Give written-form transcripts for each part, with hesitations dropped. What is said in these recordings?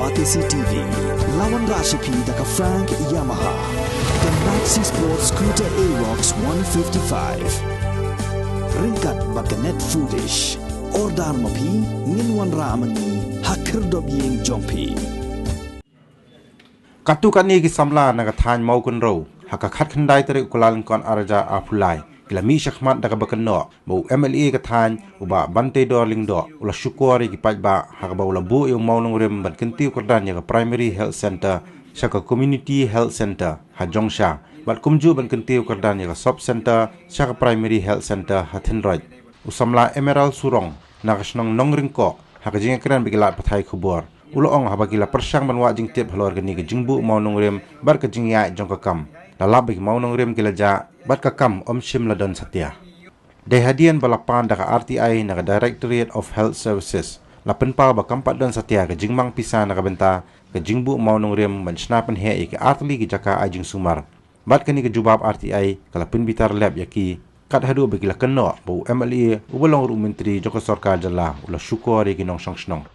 Batisi TV, lawan Rashipi daka Frank Yamaha, dan Maxi Sports Scooter Aerox 155. Ringkat baka net foodish, ordar mapi, nginwan ramani, hakir dobyeng jompi. Katukan ni gisamla naga than mau kun ro, haka khat khandai tere kulalin kon araja apulai. Kilami syakmat daga bakan no, bau MLA kathan uba bante dorling do, ula syukuri ki pajba haka bau labu yung maulong rem ban kentiu kerdan yaga Primary Health Center, syaka Community Health Center, Hajongsha, bat kumju ban kentiu kerdan yaga Sub Center, syaka Primary Health Center, Hathenroj. Usamla Emerald Surong, nakasnong nongringko, haka jinga keren bigilat pathai kubur. Uloong habagila persang ban wajing tip halor gani ke jingbu maulong rem bar ke jingya jong kakam. Lalap bagi maulong rem kilaja bat kakam shim ladon satya. Dehadian balapan daka RTI naga Directorate of Health Services. Lapen pa bakampat don satya ke jingmang pisa naga benta ke jingbu maulong rem ban snapen he ke artli ke jaka ajing sumar. Bat kani ke jubab RTI kalapin bitar lab yaki kat hadu bagila kenno bu MLA ubalong ru menteri Joko Sarkar jalla ula syukuri ki nong song.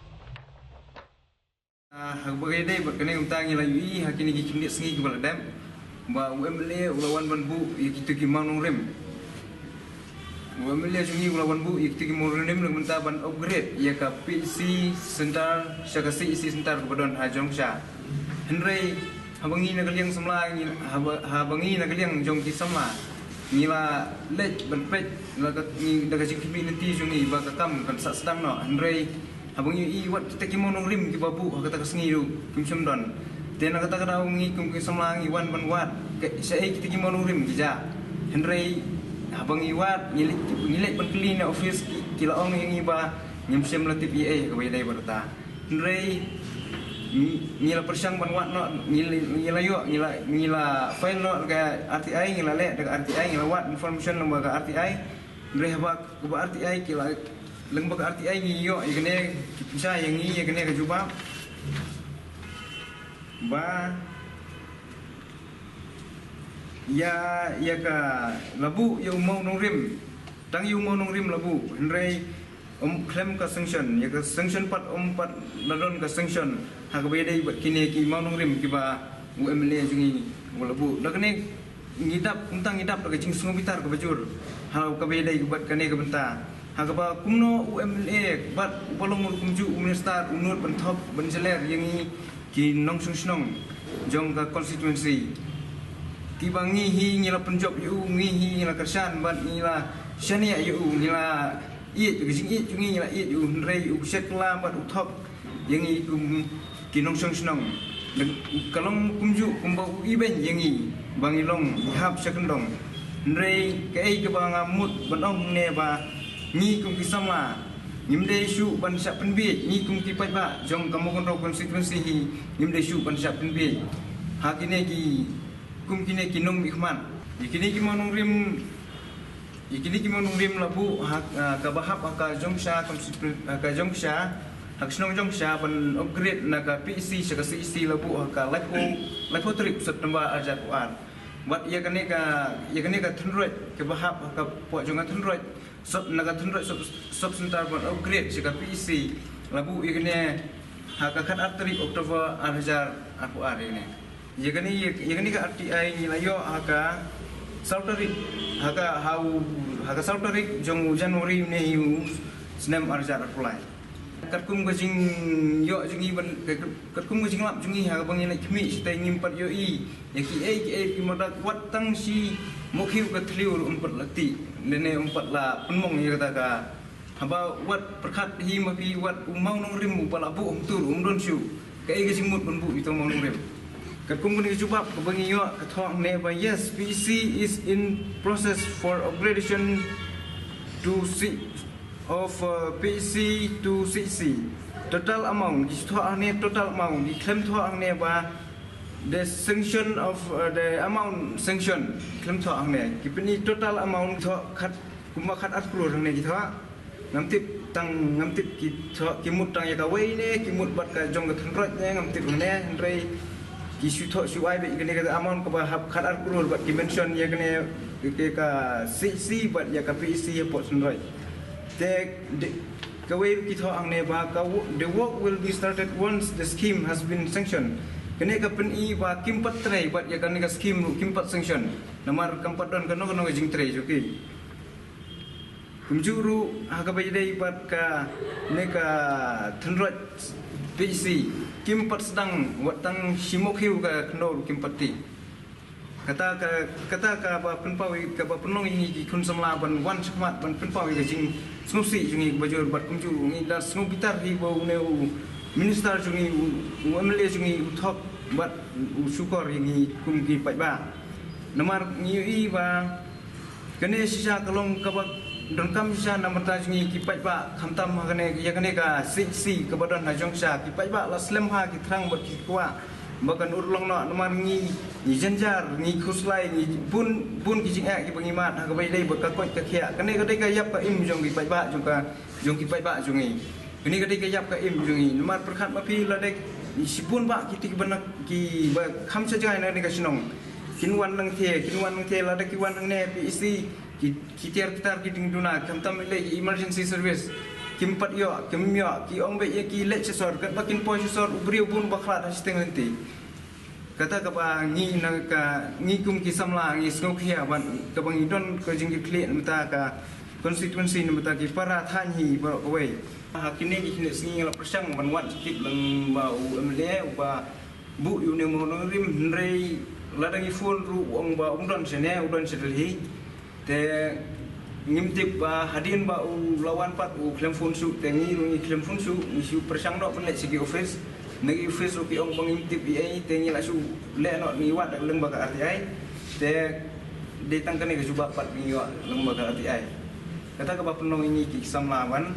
Bagai day berkene untang yang layu hakini ki sengi ke baladam ba UMLA ulawan banbu ikitu ki manung rem UMLA sengi ulawan bu ikitu ki manung rem menta ban upgrade ya ka PC center syaka CEC center kepadon Hajongsha Henry habangi nagaliang semla habangi nagaliang jong ki samla ngila lej ban pet daga jingkibi nanti jungi ba kakam kan sak sedang no Henry habangi wat kita ki monong rim ki babu kata kesengi ru kim semdon tena kata kada ngi kum ki samlang iwan ban wat sai kita ki monong rim ki ja Henry habangi wat ngilek ban clean office ki la ong ngi ba nyem sem latip EA ka bai dai barta Henry ngila persang ban wat no ngila yo ngila file no ka RTI ngila le daga RTI ngila wat information lembaga RTI Henry habak ba RTI ki la lembaga RTI ni yo ikene bisa yang ni ikene ke jubab ba ya ka labu ya mau nongrim tang yu mau nongrim labu Henry claim ka sanction ya ka sanction pat pat ladon ka sanction ha ka bedai kini ki mau nongrim ki ba UMLA jungi labu dak ne ngidap untang ngidap dak jing sungu bitar ka bajur ha ka bedai buat kane ka benta hagaba kumno UMLA bat balong kumju minister unut bentop benjeler yang ki nong sungnong jong ka constituency tibangi hi ngila penjob yu ngi hi ngila kersan bat ngila shania yu ngila iet gijing iet jungi ngila iet yu rei yu sekla bat utop yang ki nong sungnong kalong kumju kumbau iben yang bangilong hab sekendong rei kai ke bangamut banong ne ba ni kum ki sama nimde shu ban sap penbi ni kum ki pai ba jong kamu kon ro constituency hi nimde shu ban sap penbi ha kine ki kum kine ki nong ikhman ikine ki manung rim labu ha ka bahap ka jongsha ka jongsha hak snong jongsha ban upgrade na ka PC saka CEC labu ka lako trip September ajat war wat ya kane ka thunroi ke bahap ka po jonga thunroi naga thunroi sub center ban upgrade sika PC labu ikene haka khat arteri Oktober 2000 aku are ini yakni ka RTI ni layo haka sautari haka sautari jong Januari ne yu senem arjar apply katkum gajing yo jungi ban katkum gajing lap jungi ha bang ni khmi sitai ngimpat yo ki modak wat tang si mokhiu ka thliur umpat lati nene umpat la penmong ya kata ka haba wat perkhat hi mapi wat umau nong rim upala bu umtur umdon shu kai gajing mut bunbu itu mau nong rim katkum ni jubab ka bang yo ka thong ne ba yes PC is in process for upgradation to of PC to CC total amount total amount di claim thoa ne ba the sanction of the amount sanction claim thoa ne kipni total amount thoa khat kuma khat approve ne ki thoa ngamtip ki thoa kimut tang ya ka wei ne kimut bat ka jong ka thnroj ne ngamtip ne rei ki su thoa su ai be ne ka amount ka ba hab khat approve bat ki mention ya ne ka CC bat ya ka PC ya pot thnroj te kawai kita ang neba the work will be started once the scheme has been sanctioned. Kene ka pen I ba kim pat tray bat ya kan ka scheme kim pat sanction. Namar kam pat don kano jing tray joki. Kumjuru ha ka bajai bat ka ne ka thnrot PC kim pat sedang watang simokhiu ka kno kim pati. Kata ka ba penpawi ka ba penong ini ki kun samla ban wan chmat ban penpawi ka jing snusi jungi bajur bat kumju ngi da snu bitar hi bo neu minister jungi MLA jungi uthok bat usukor ini kum ki pajba namar ngi ba kene sisa kalong ka ba don kam sisa namata jungi ki pajba khamtam kane ya kane ka si ka badon ha jongsha ki pajba la slem ha ki thrang bat ki kwa bakan urlong no namar ngi janjar ngi khuslai ngi bun ki jing ki bangi mat ha ka bai dai ba ka kot ka khia kane ka dai ka yap ka im jong ki pajba jong ka jong ki pajba jungi kene ka dai ka yap ka im jungi namar perkhat ma pi la dai sipun ba kita benak ki ba kham sajai na ni ka sinong kinwan nang the la da ki wan nang ne pi isi ki tiar ki ding duna kam tam le emergency service kim pat yo kim yo ki ong be ki le sesor kat ba kin po sesor ubri bun baklat ha steng nanti kata ka ba ngi na ka ngi kum ki samla ngi snok hia ban ka bang idon ko jing ki kle mata ka constituency mata ki para than hi ba ko we kini kini singi la persang ban wat sikit lang ba MLA ba bu yu ne mo no rim rei la dangi phone ru ong ba don sene don sedeli te ngimtip ba hadin ba lawan pat klem phone su te ngi klem phone su ni su persang no pen sigi office ngi office ru ki ong ngimtip ai te ngi la su le no ni wat leng ba ka RTI te de tang kan ke suba pat ngi wa leng ba ka RTI kata ka ba penong ini ki samlawan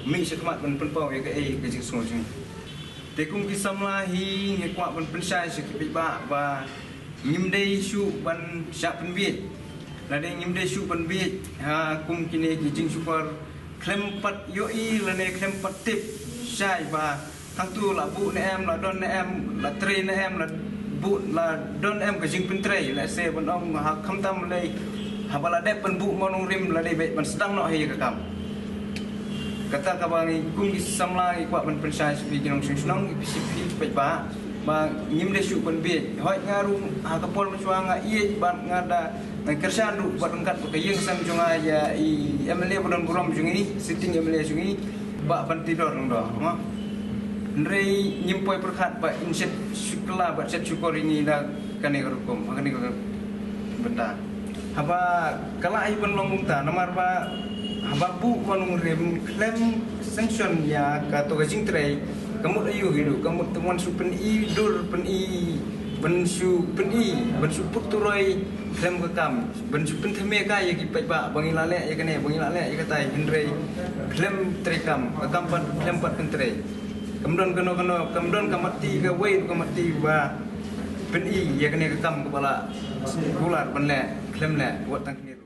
mi sekmat ban penpau ya ke ke jing sungai jing tekum ki samla hi nge kwa ban pensai sekip ba ngim dei su ban sya penbiet la dei ngim dei su penbiet ha kum kini ki jing super klem pat yoi la ne klem pat tip sai ba thang tu la bu ne em la don ne em la tre ne em la bu la don em ke jing pen tre la se ban ong ha kham tam le ha bala de pen bu monong rim la dei be ban sedang no hi ka kam kata ka bang kum ki samla ki kwa ban pensai spi kinong sinong pisipi pajba ba ngim de su ban be hoi ngaru ha ka pol machwa nga ie ban ngada ngai kersan ru bat ngkat ka yeng sam jonga ya I MLA bodon buram jungi sitting MLA jungi ba ban tidor nang do ma ndrei nyim poi perkhat ba inset sukla ba set syukur ini da kane rukum kane ko benda haba kala ai ban long ta namar ba hababu konung rem klem sanction ya ka to jing tray kamut ayu hidu kamut temuan su pen I dur pen I ben su puturoi klem ka kam ben su pen theme ka ya ki pajba bangila le ya kane bangila le ya katai hindrei klem trekam akam pat klem pat pen tray kamdon kamdon kamati ka wei kamati ba pen I ya kane ka kam kepala kular ben le klem le wat tang ni